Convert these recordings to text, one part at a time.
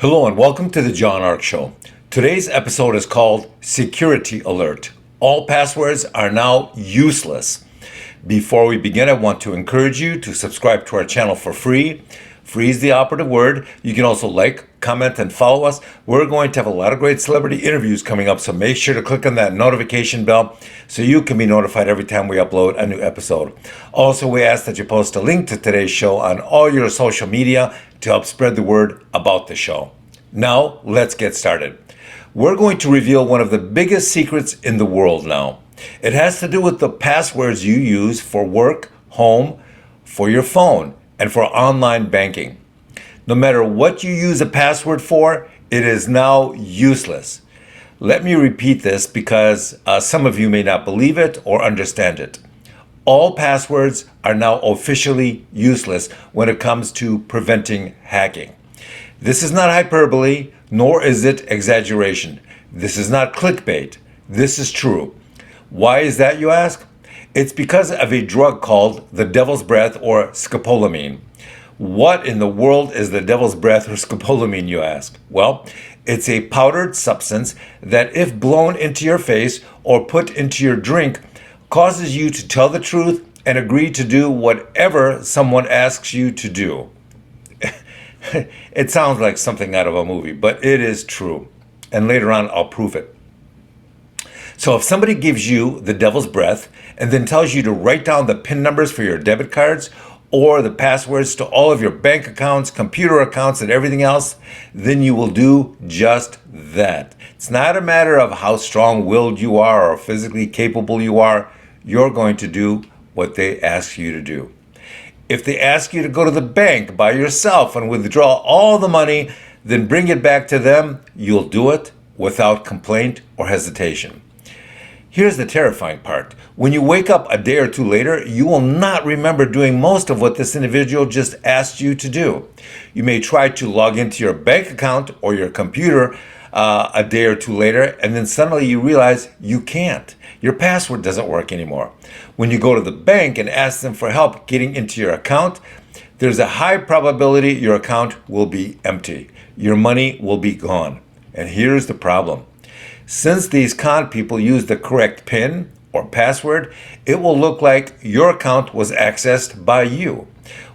Hello and welcome to the John Ark Show. Today's episode is called Security Alert. All passwords are now useless. Before we begin, I want to encourage you to subscribe to our channel for free. Free is the operative word. You can also like, comment, and follow us. We're going to have a lot of great celebrity interviews coming up, so make sure to click on that notification bell so you can be notified every time we upload a new episode. Also, we ask that you post a link to today's show on all your social media to help spread the word about the show. Now, let's get started. We're going to reveal one of the biggest secrets in the world now. It has to do with the passwords you use for work, home, for your phone, and for online banking. No matter what you use a password for, it is now useless. Let me repeat this because some of you may not believe it or understand it. All passwords are now officially useless when it comes to preventing hacking. This is not hyperbole, nor is it exaggeration. This is not clickbait. This is true. Why is that, you ask? It's because of a drug called the devil's breath or scopolamine. What in the world is the devil's breath or scopolamine, you ask? Well, it's a powdered substance that, if blown into your face or put into your drink, causes you to tell the truth and agree to do whatever someone asks you to do. It sounds like something out of a movie, but it is true. And later on, I'll prove it. So if somebody gives you the devil's breath and then tells you to write down the PIN numbers for your debit cards or the passwords to all of your bank accounts, computer accounts, and everything else, then you will do just that. It's not a matter of how strong-willed you are or physically capable you are. You're going to do what they ask you to do. If they ask you to go to the bank by yourself and withdraw all the money, then bring it back to them, you'll do it without complaint or hesitation. Here's the terrifying part. When you wake up a day or two later, you will not remember doing most of what this individual just asked you to do. You may try to log into your bank account or your computer a day or two later, and then suddenly you realize you can't. Your password doesn't work anymore. When you go to the bank and ask them for help getting into your account, there's a high probability your account will be empty. Your money will be gone. And here's the problem. Since these con people use the correct PIN or password, it will look like your account was accessed by you.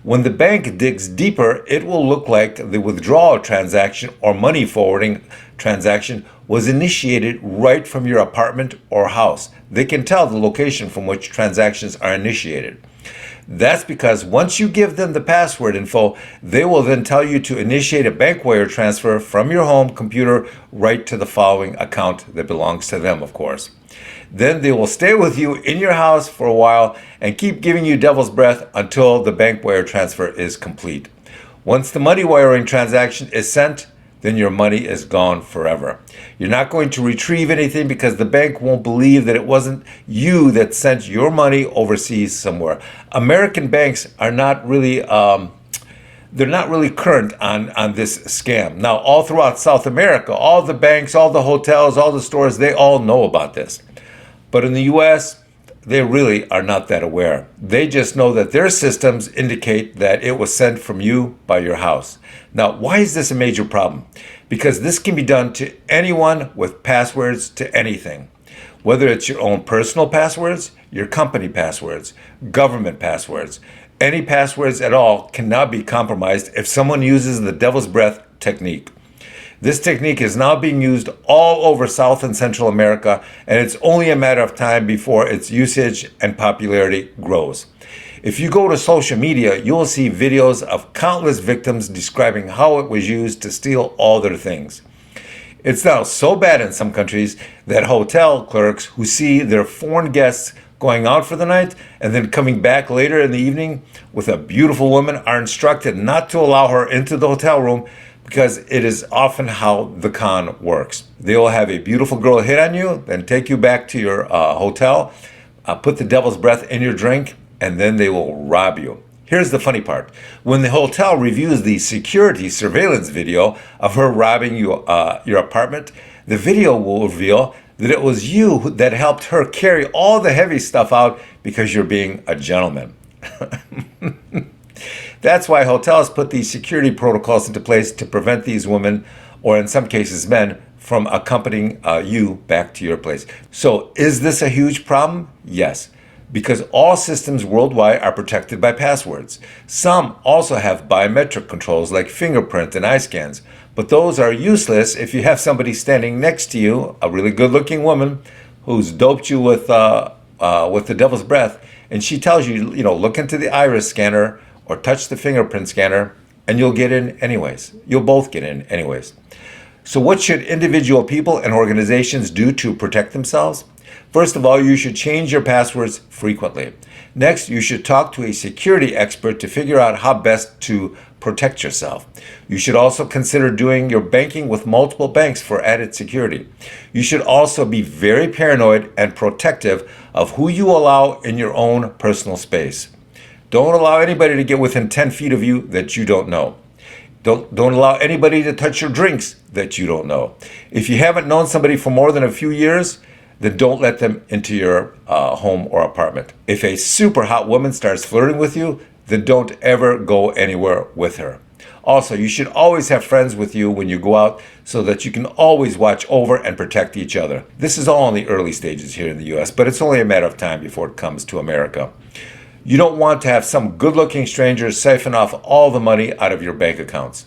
When the bank digs deeper, it will look like the withdrawal transaction or money forwarding transaction was initiated right from your apartment or house. They can tell the location from which transactions are initiated. That's because once you give them the password info, they will then tell you to initiate a bank wire transfer from your home computer right to the following account that belongs to them, of course. Then they will stay with you in your house for a while and keep giving you devil's breath until the bank wire transfer is complete. Once the money wiring transaction is sent, then your money is gone forever. You're not going to retrieve anything because the bank won't believe that it wasn't you that sent your money overseas somewhere. American banks are not really they're not really current on this scam. Now, all throughout South America, all the banks, all the hotels, all the stores, they all know about this. But in the US, they really are not that aware. They just know that their systems indicate that it was sent from you by your house. Now, why is this a major problem? Because this can be done to anyone with passwords to anything. Whether it's your own personal passwords, your company passwords, government passwords, any passwords at all can now be compromised if someone uses the devil's breath technique. This technique is now being used all over South and Central America, and it's only a matter of time before its usage and popularity grows. If you go to social media, you will see videos of countless victims describing how it was used to steal all their things. It's now so bad in some countries that hotel clerks who see their foreign guests going out for the night and then coming back later in the evening with a beautiful woman are instructed not to allow her into the hotel room because it is often how the con works. They will have a beautiful girl hit on you, then take you back to your hotel, put the devil's breath in your drink, and then they will rob you. Here's the funny part. When the hotel reviews the security surveillance video of her robbing you, your apartment, the video will reveal that it was you that helped her carry all the heavy stuff out because you're being a gentleman. That's why hotels put these security protocols into place to prevent these women, or in some cases men, from accompanying you back to your place. So is this a huge problem? Yes, because all systems worldwide are protected by passwords. Some also have biometric controls like fingerprint and eye scans, but those are useless if you have somebody standing next to you, a really good-looking woman who's doped you with the devil's breath, and she tells you, look into the iris scanner or touch the fingerprint scanner, and you'll get in anyways. You'll both get in anyways. So what should individual people and organizations do to protect themselves? First of all, you should change your passwords frequently. Next, you should talk to a security expert to figure out how best to protect yourself. You should also consider doing your banking with multiple banks for added security. You should also be very paranoid and protective of who you allow in your own personal space. Don't allow anybody to get within 10 feet of you that you don't know. Don't allow anybody to touch your drinks that you don't know. If you haven't known somebody for more than a few years, then don't let them into your home or apartment. If a super hot woman starts flirting with you, then don't ever go anywhere with her. Also, you should always have friends with you when you go out so that you can always watch over and protect each other. This is all in the early stages here in the US, but it's only a matter of time before it comes to America. You don't want to have some good-looking stranger siphon off all the money out of your bank accounts.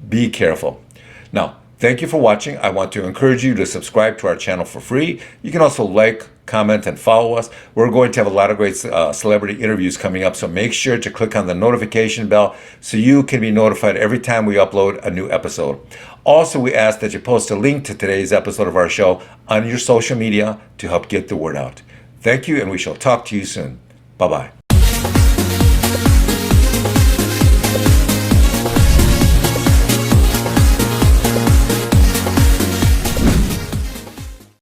Be careful. Now, thank you for watching. I want to encourage you to subscribe to our channel for free. You can also like, comment, and follow us. We're going to have a lot of great celebrity interviews coming up, so make sure to click on the notification bell so you can be notified every time we upload a new episode. Also, we ask that you post a link to today's episode of our show on your social media to help get the word out. Thank you, and we shall talk to you soon. Bye-bye.